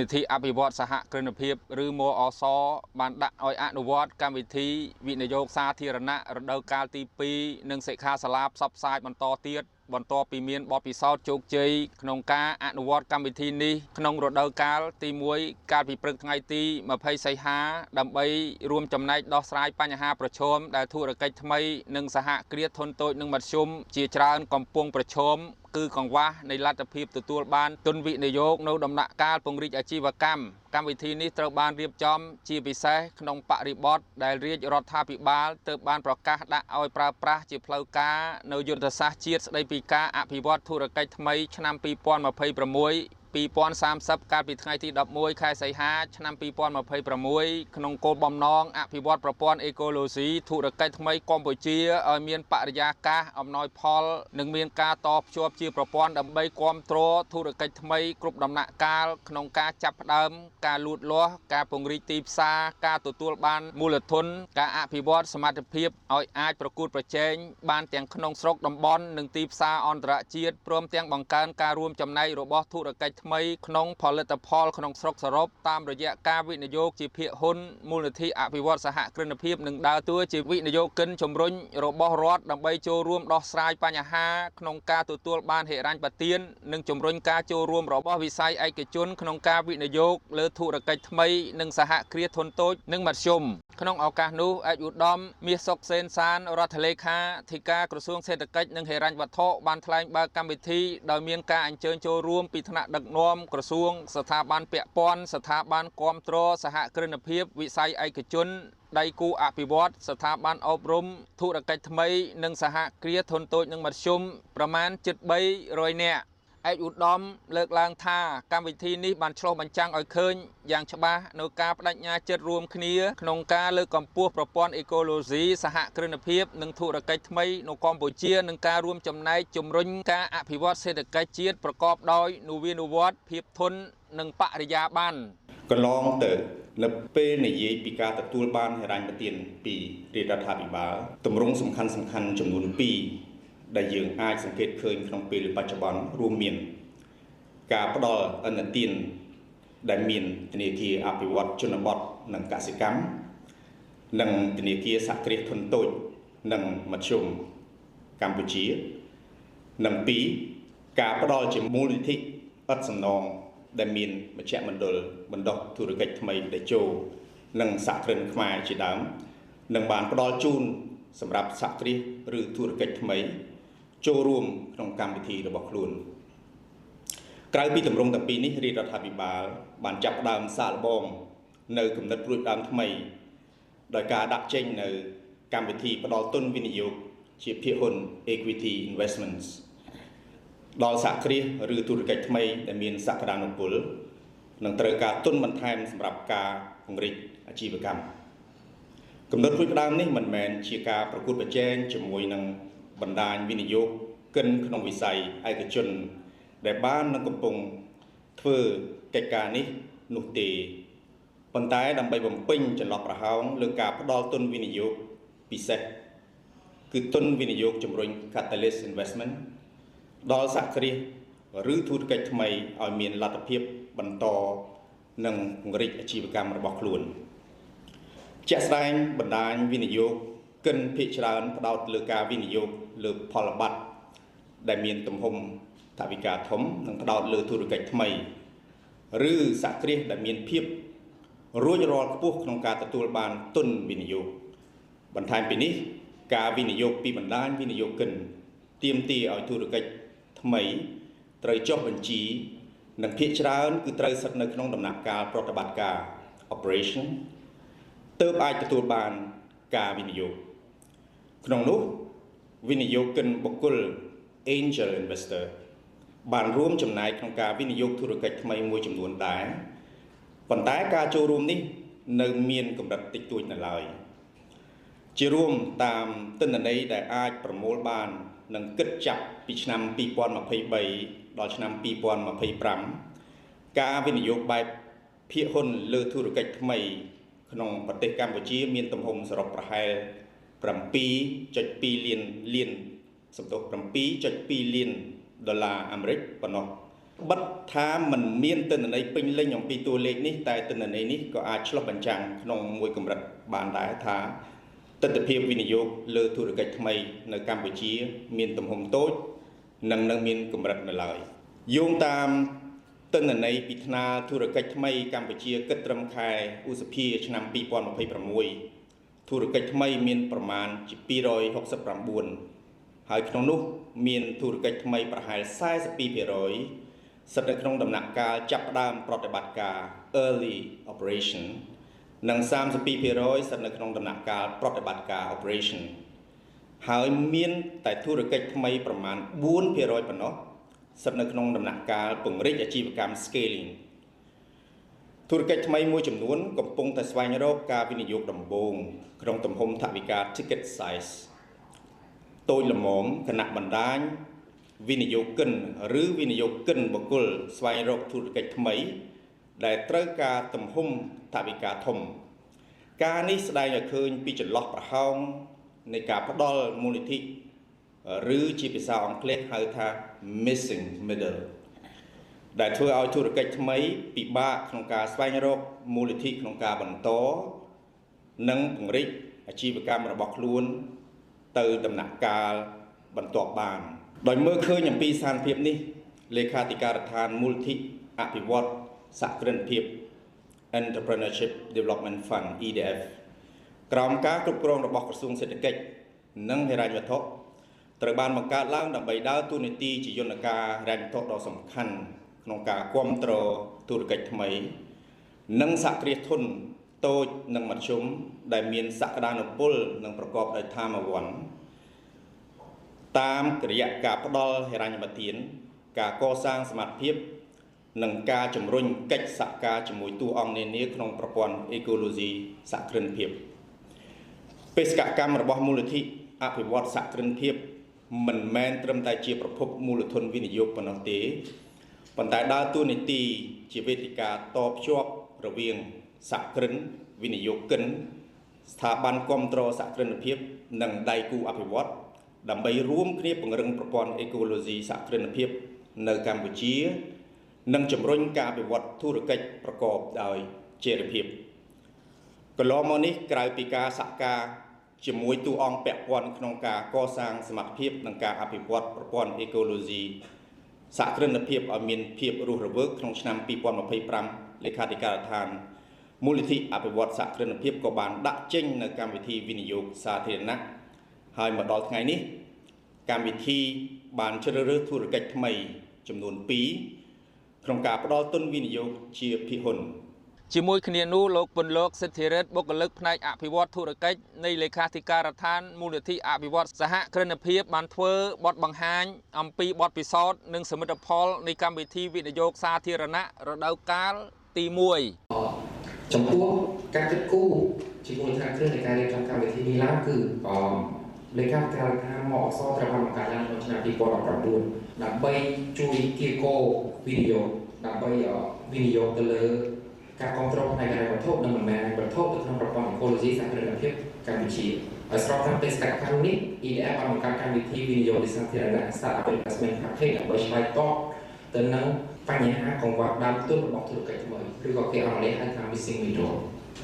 និធិអភិវឌ្ឍសហគ្រិនភាពឬមអសបានដាក់ឲ្យអនុវត្តកម្មវិធីវិនិយោគសាធារណៈរដូវកាលទី2និងសិក្ខាសាលាផ្សព្វផ្សាយបន្តទៀតបន្ទាប់ពីមានបទពិសោធន៍ជោគជ័យក្នុងការអនុវត្តកម្មវិធីនេះក្នុងរដូវកាលទី1កាលពីព្រឹកថ្ងៃទី20សីហាដើម្បីរួមចំណែកដោះស្រាយបញ្ហាប្រឈមដែលធុរកិច្ចថ្មីនិងសហគ្រាសធុនតូចនិងមធ្យមជាច្រើនកំពុងប្រឈមគឺកង្វះនៃលទ្ធភាពទទួលបានទុនវិនិយោគនៅដំណាក់កាលពង្រីកអាជីវកម្មវិធីនេះត្រូវបានរៀបចំជាពិសេសក្នុងបរិបទដែលរាជរដ្ឋាភិបាលទើបបានប្រកាសដាក់ឲ្យប្រើប្រាស់ជាផ្លូវការនៅយុទ្ធសាស្ត្រជាតិស្តីពីការអភិវឌ្ឍធុរកិច្ចថ្មីឆ្នាំ2030កាលពីថ្ងៃទី11ខែសីហាឆ្នាំ2026ក្នុងគោលបំណងអភិវឌ្ឍប្រព័ន្ធអេកូឡូស៊ីធុរកិច្ចថ្មីកម្ពុជាឲ្យមានបរិយាកាសអំណោយផលនិងមានការតភ្ជាប់ជាប្រព័ន្ធដើម្បីគាំទ្រធុរកិច្ចថ្មីគ្រប់ដំណាក់កាលក្នុងការចាប់ផ្ដើមការលូតលាស់ការពង្រីកទីផ្សារការទទួលបានមូលធនការអភិវឌ្ឍសមត្ថភាពឲ្យអាចប្រកួតប្រជែងបានទាំងក្នុងស្រុកតំបន់និងទីផ្សារអន្តរជាតិព្រមទាំងបង្កើនការរួមចំណែករបស់ធុរកិច្ចថ្មីក្នុងផលិតផលក្នុងស្រុកសរុបតាមរយៈការវិនិយោគជាភាគហ៊ុនមូលនិធិអភិវឌ្ឍសហគ្រិនភាពនិងដើរតួជាវិនិយោគិនជំរុញរបស់រដ្ឋដើម្បីចូលរួមដោះស្រាយបញ្ហាក្នុងការទទួលបានហិរញ្ញប្បទាននិងជំរុញការចូលរួមរបស់វិស័យឯកជនក្នុងការវិនិយោគលើធុរកិច្ចថ្មីនិងសហគ្រាសធុនតូចនិងមធ្យមក្នុងឱកាសនោះឯកឧត្តមមាសសុកសេនសានរដ្ឋលេខាធិការក្រសួងសេដ្ឋកិច្ចនិងហិរញ្ញវត្ថុបានថ្លែងបើកកម្មវិធីដោយមានការអញ្ជើញចូលរួមពីថ្នាក់ដឹកនាំក្រសួងស្ថាប័នពាក់ព័ន្ធស្ថាប័នគាំទ្រសហគ្រិនភាពវិស័យឯកជនដៃគូអភិវឌ្ឍស្ថាប័នអប់រំធុរកិច្ចថ្មីនិងសហគ្រាសធុនតូចនិងមធ្យមប្រមាណជិត300នាក់ឯកឧត្តមលើកឡើងថាកម្មវិធីនេះបានឆ្លុះបញ្ចាំងឲ្យឃើញយ៉ាងច្បាស់នៅការបដិញ្ញាចិត្តរួមគ្នាក្នុងការលើកកម្ពស់ប្រព័ន្ធអេកូឡូស៊ីសហគ្រិនភាពនិងធុរកិច្ចថ្មីនៅកម្ពុជានិងការរួមចំណែកជំរុញការអភិវឌ្ឍសេដ្ឋកិច្ចជាតិប្រកបដោយនវានុវត្តន៍ភាពធន់និងបរិយាបន្នកន្លងទៅនៅពេលនិយាយពីការទទួលបានហិរញ្ញប្បទានពីរាជរដ្ឋាភិបាលទម្រង់សំខាន់ចំនួន2ដែលយើងអាចសង្កេតឃើញក្នុងពេលបច្ចុប្បន្នរួមមានការផ្ដល់ឥណទានដែលមានធនាគារអភិវឌ្ឍជនបទនិងកសិកម្មនិងធនាគារសហគ្រាសធុនតូចនិងមធ្យមកម្ពុជានិង2ការផ្ដល់ជាមូលនិធិឥតសំណងដែលមានមជ្ឈមណ្ឌលបណ្ដុះធុរកិច្ចថ្មីតេជោនិងសហគ្រិនខ្មែរជាដើមនឹងបានផ្ដល់ជូនសម្រាប់សហគ្រាសឬធុរកិច្ចថ្មីចូលរួមក្នុងកម្មវិធីរបស់ខ្លួនក្រៅពីទម្រង់ទាំងពីរនេះរាជរដ្ឋាភិបាលបានចាប់ផ្ដើមសាកល្បងនៅគំនិតព្រួយផ្ដើមថ្មីដោយការដាក់ចេញនៅកម្មវិធីផ្ដល់ទុនវិនិយោគជាភាគហ៊ុន Equity Investments ដល់សហគ្រាសឬធុរកិច្ចថ្មីដែលមានសក្តានុពលនិងត្រូវការទុនបន្ថែមសម្រាប់ការពង្រីកអាជីវកម្មគំនិតព្រួយផ្ដើមនេះមិនមែនជាការប្រកួតប្រជែងជាមួយនឹងបណ្ដាញវិនិយោគិនក្នុងវិស័យឯកជនដែលបាននឹងកំពុងធ្វើកិច្ចការនេះនោះទេប៉ុន្តែដើម្បីបំពេញចន្លោះប្រហោងលើការផ្ដល់ទុនវិនិយោគពិសេសគឺទុនវិនិយោគជំរុញ Catalyst Investment ដល់សហគ្រាសឬធុរកិច្ចថ្មីឲ្យមានលទ្ធភាពបន្តនិងពង្រីកអាជីវកម្មរបស់ខ្លួនជាក់ស្ដែងបណ្ដាញវិនិយោគិនភាគច្រើនផ្ដោតលើការវិនិយោគលើផលបត្តិដែលមានទំហំថវិកាធំនិងផ្ដោតលើធុរកិច្ចថ្មីឬសហគ្រាសដែលមានភាពរួចរាល់ខ្ពស់ក្នុងការទទួលបានទុនវិនិយោគបន្ថែមពីនេះការវិនិយោគពីបណ្ដាញវិនិយោគិនទាមទារឲ្យធុរកិច្ចថ្មីត្រូវចុះបញ្ជីនិងភាគច្រើនគឺត្រូវស្ថិតនៅក្នុងដំណាក់កាលប្រតិបត្តិការ operation ទើបអាចទទួលបានការវិនិយោគក្នុងនោះវិនិយោគិនបុគ្គល Angel Investor បានរួមចំណែកក្នុងការវិនិយោគធុរកិច្ចថ្មីមួយចំនួនដែរប៉ុន្តែការចូលរួមនេះនៅមានកម្រិតតិចតួចនៅឡើយជារួមតាមទិន្នន័យដែលអាចប្រមូលបាននិងគិតចាប់ពីឆ្នាំ2023ដល់ឆ្នាំ2025ការវិនិយោគបែបភាគហ៊ុនលើធុរកិច្ចថ្មីក្នុងប្រទេសកម្ពុជាមានទំហំសរុបប្រហែល 7.2 លាន$7.2 លានប៉ុណ្ណោះ បិទថាมันមានទិន្នន័យពេញលេញអំពីតួលេខនេះតែទិន្នន័យនេះក៏អាចឆ្លុះបញ្ចាំងក្នុងមួយកម្រិតបានដែរថាទិដ្ឋភាពវិនិយោគលើធុរកិច្ចថ្មីនៅកម្ពុជាមានទំហំតូចនិងនៅមានកម្រិតនៅឡើយយោងតាមទិន្នន័យពីថ្នាលធុរកិច្ចថ្មីកម្ពុជាគិតត្រឹមខែឧសភាឆ្នាំ2026ធុរកិច្ចថ្មីមានប្រមាណជា269ហើយក្នុងនោះមានធុរកិច្ចថ្មីប្រហែល42%ស្ថិតនៅក្នុងដំណាក់កាលចាប់ផ្ដើមប្រតិបត្តិការ early operation និង32%ស្ថិតនៅក្នុងដំណាក់កាលប្រតិបត្តិការ operation ហើយមានតែធុរកិច្ចថ្មីប្រមាណ4%ប៉ុណ្ណោះស្ថិតនៅក្នុងដំណាក់កាលពង្រីកអាជីវកម្ម scaling ធុរកិច្ចថ្មីមួយចំនួនកំពុងតែស្វែងរកការវិនិយោគដំបូងក្នុងទំហំថវិកា ticket size តូចល្មមគណៈបណ្ដាញវិនិយោគិនឬវិនិយោគិនបុគ្គលស្វែងរកធុរកិច្ចថ្មីដែលត្រូវការទំហំថវិកាធំការនេះស្ដែងឲ្យឃើញពីចន្លោះប្រហោងនៃការផ្ដល់មូលនិធិឬជាភាសាអង់គ្លេសហៅថា missing middle ដែលធ្វើឲ្យធុរកិច្ចថ្មីពិបាកក្នុងការស្វែងរកមូលនិធិក្នុងការបន្តនិងពង្រីកអាជីវកម្មរបស់ខ្លួនទៅដំណាក់កាលបន្ទាប់បានដោយមើលឃើញអំពីស្ថានភាពនេះលេខាធិការដ្ឋានមូលនិធិអភិវឌ្ឍសហគ្រិនភាព Entrepreneurship Development Fund EDF ក្រោមការគ្រប់គ្រងរបស់ក្រសួងសេដ្ឋកិច្ចនិងហិរញ្ញវត្ថុត្រូវបានបង្កើតឡើងដើម្បីដើរតួនាទីជាយន្តការហិរញ្ញវត្ថុដ៏សំខាន់ក្នុងការគាំទ្រធុរកិច្ចថ្មីនិងសហគ្រាសធុនតូចនិងមធ្យមដែលមានសក្តានុពលនិងប្រកបដោយធម៌វន្តតាមរយៈការផ្ដល់ហិរញ្ញប្បទានការកសាងសមត្ថភាពនិងការជំរុញកិច្ចសហការជាមួយតួអង្គនានាក្នុងប្រព័ន្ធអេកូឡូស៊ីសហគ្រិនភាពបេសកកម្មរបស់មូលនិធិអភិវឌ្ឍសហគ្រិនភាពមិនមែនត្រឹមតែជាប្រភពមូលធនវិនិយោគប៉ុណ្ណោះទេប៉ុន្តែដើរតួនាទីជាវេទិកាតភ្ជាប់រវាងសហគ្រិនវិនិយោគិនស្ថាប័នគាំទ្រសហគ្រិនភាពនិងដៃគូអភិវឌ្ឍដើម្បីរួមគ្នាពង្រឹងប្រព័ន្ធអេកូឡូស៊ីសហគ្រិនភាពនៅកម្ពុជានិងជំរុញការអភិវឌ្ឍធុរកិច្ចប្រកបដោយចីរភាពកន្លងមកនេះក្រៅពីការសហការជាមួយតួអង្គពាក់ព័ន្ធក្នុងការកសាងសមត្ថភាពនិងការអភិវឌ្ឍប្រព័ន្ធអេកូឡូស៊ីសហគ្រិនភាពឲ្យមានភាពរស់រវើកក្នុងឆ្នាំ2025លេខាធិការដ្ឋានមូលនិធិអភិវឌ្ឍសហគ្រិនភាពក៏បានដាក់ចេញនៅកម្មវិធីវិនិយោគសាធារណៈហើយមកដល់ថ្ងៃនេះកម្មវិធីបានជ្រើសរើសធុរកិច្ចថ្មីចំនួន2ក្នុងការផ្ដល់ទុនវិនិយោគជាភាគហ៊ុនជាមួយគ្នានោះលោកពន្លកសិទ្ធិរិទ្ធបុគ្គលិកផ្នែកអភិវឌ្ឍធុរកិច្ចនៃលេខាធិការដ្ឋានមូលនិធិអភិវឌ្ឍសហគ្រិនភាពបានធ្វើបទបង្ហាញអំពីបទពិសោធន៍និងសមិទ្ធផលនៃកម្មវិធីវិនិយោគសាធារណៈរដូវកាលទី1ចំពោះការគិតគូរជាមួយសហគ្រិននៃការរៀបចំកម្មវិធីនេះឡើងគឺលេខាធិការដ្ឋានមកអក្សរត្រូវបានបង្កើតឡើងក្នុងឆ្នាំ2019ដើម្បីជួយគៀកោវិនិយោគដើម្បីវិនិយោគទៅលើការគ្រប់គ្រងផ្នែកហិរញ្ញវត្ថុនិងមិនមែនវត្ថុទៅក្នុងប្រព័ន្ធអេកូឡូស៊ីសហគ្រិនភាពកម្ពុជាហើយស្របតាមបេសកកម្មនេះ EDF បានបង្កើតកម្មវិធីវិនិយោគសាធារណៈ Startup Investment Package ដើម្បីឆ្លើយតបទៅនឹងបញ្ហាកង្វះដើមទុនរបស់ធុរកិច្ចថ្មីឬក៏គេអង់គ្លេសហៅថា missing middle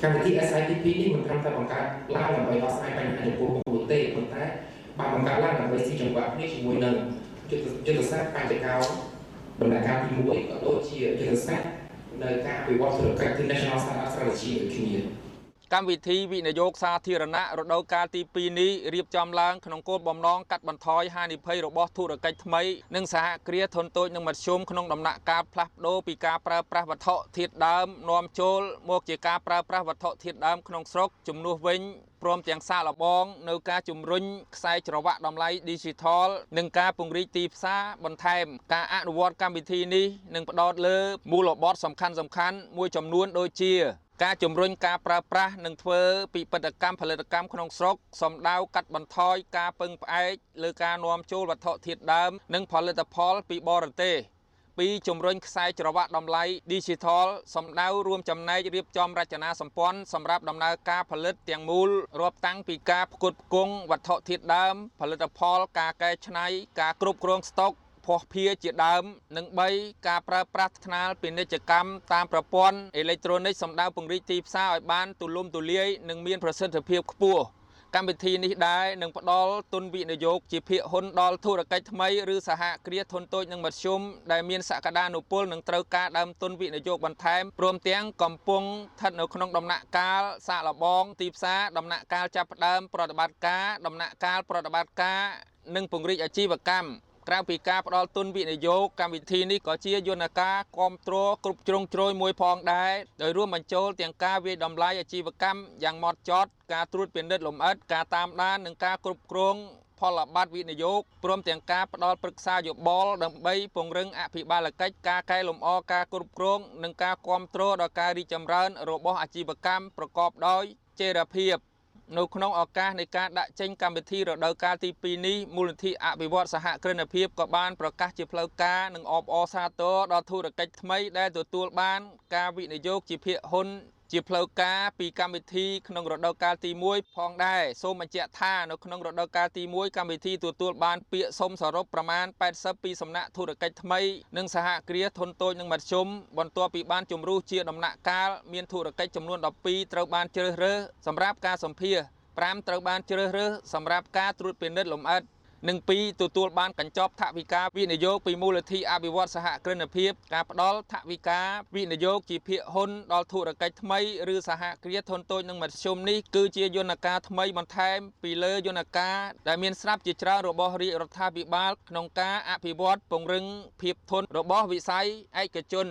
កម្មវិធី SIPP នេះមិនត្រឹមតែបង្កើតឡើងដើម្បីដោះស្រាយបញ្ហាចំពោះបុគ្គលទេប៉ុន្តែបានបង្កើតឡើងដើម្បីស៊ីចង្វាក់គ្នាជាមួយនឹងយុទ្ធសាស្ត្របញ្ចកោដំណាក់កាលទី1ក៏ដូចជាយុទ្ធសាស្ត្រនៅការអភិវឌ្ឍធុរកិច្ច National Startup Strategy ដូចគ្នាកម្មវិធីវិនិយោគសាធារណៈរដូវកាលទី2នេះរៀបចំឡើងក្នុងគោលបំណងកាត់បន្ថយហានិភ័យរបស់ធុរកិច្ចថ្មីនិងសហគ្រាសធុនតូចនិងមធ្យមក្នុងដំណាក់កាលផ្លាស់ប្ដូរពីការប្រើប្រាស់វត្ថុធាតុដើមនាំចូលមកជាការប្រើប្រាស់វត្ថុធាតុដើមក្នុងស្រុកជំនួសវិញព្រមទាំងសាកល្បងនៅការជំរុញខ្សែច្រវាក់តម្លៃ Digital និងការពង្រីកទីផ្សារបន្ថែមការអនុវត្តកម្មវិធីនេះនឹងផ្ដោតលើមូលបត្រសំខាន់មួយចំនួនដូចជាការជំរុញការប្រើប្រាស់និងធ្វើពិពិធកម្មផលិតកម្មក្នុងស្រុកសំដៅកាត់បន្ថយការពឹងផ្អែកលើការនាំចូលវត្ថុធាតុដើមនិងផលិតផលពីបរទេស2ជំរុញខ្សែច្រវាក់តម្លៃ Digital សំដៅរួមចំណែករៀបចំរចនាសម្ព័ន្ធសម្រាប់ដំណើរការផលិតទាំងមូលរាប់តាំងពីការផ្គត់ផ្គង់វត្ថុធាតុដើមផលិតផលការកែច្នៃការគ្រប់គ្រងស្តុក ភ័ស្តុភារជាដើមនិង3ការប្រើប្រាស់ថ្នាលពាណិជ្ជកម្មតាមប្រព័ន្ធអេឡិចត្រូនិកសម្ដៅពង្រីកទីផ្សារឲ្យបានទូលំទូលាយនិងមានប្រសិទ្ធភាពខ្ពស់កម្មវិធីនេះដែរនឹងផ្ដល់ទុនវិនិយោគជាភាគហ៊ុនដល់ធុរកិច្ចថ្មីឬសហគ្រាសធុនតូចនិងមធ្យមដែលមានសក្តានុពលនិងត្រូវការដើមទុនវិនិយោគបន្ថែមព្រមទាំងកំពុងស្ថិតនៅក្នុងដំណាក់កាលសាកល្បងទីផ្សារដំណាក់កាលចាប់ផ្ដើមប្រតិបត្តិការដំណាក់កាលប្រតិបត្តិការនិងពង្រីកអាជីវកម្មក្រៅពីការផ្ដល់ទុនវិនិយោគកម្មវិធីនេះក៏ជាយន្តការគាំទ្រគ្រប់ជ្រុងជ្រោយមួយផងដែរដោយរួមបញ្ចូលទាំងការវាយតម្លៃអាជីវកម្មយ៉ាងហ្មត់ចត់ការត្រួតពិនិត្យលម្អិតការតាមដាននិងការគ្រប់គ្រងផលបត្តិវិនិយោគព្រមទាំងការផ្ដល់ប្រឹក្សាយោបល់ដើម្បីពង្រឹងអភិបាលកិច្ចការកែលម្អការគ្រប់គ្រងនិងការគាំទ្រដល់ការរីកចម្រើនរបស់អាជីវកម្មប្រកបដោយចីរភាពនៅក្នុងឱកាសនៃការដាក់ចេញកម្មវិធីរដូវកាលទី2នេះមូលនិធិអភិវឌ្ឍសហគ្រិនភាពក៏បានប្រកាសជាផ្លូវការនិងអបអរសាទរដល់ធុរកិច្ចថ្មីដែលទទួលបានការវិនិយោគជាភាគហ៊ុនជាផ្លូវការពីកម្មវិធីក្នុងរដូវកាលទី1ផងដែរសូមបញ្ជាក់ថានៅក្នុងរដូវកាលទី1កម្មវិធីទទួលបានពាក្យសុំសរុបប្រមាណ80ពីសំណាក់ធុរកិច្ចថ្មីនិងសហគ្រាសធុនតូចនិងមធ្យមបន្ទាប់ពីបានជំរុះជាដំណាក់កាលមានធុរកិច្ចចំនួន12ត្រូវបានជ្រើសរើសសម្រាប់ការសម្ភាសន៍5ត្រូវបានជ្រើសរើសសម្រាប់ការត្រួតពិនិត្យលម្អិតនិង2ទទួលបានកញ្ចប់ថវិកាវិនិយោគពីមូលនិធិអភិវឌ្ឍសហគ្រិនភាពការផ្ដល់ថវិកាវិនិយោគជាភាគហ៊ុនដល់ធុរកិច្ចថ្មីឬសហគ្រាសធុនតូចនិងមធ្យមនេះគឺជាយន្តការថ្មីបន្ថែមពីលើយន្តការដែលមានស្រាប់ជាច្រើនរបស់រាជរដ្ឋាភិបាលក្នុងការអភិវឌ្ឍពង្រឹងភាពធន់របស់វិស័យឯកជន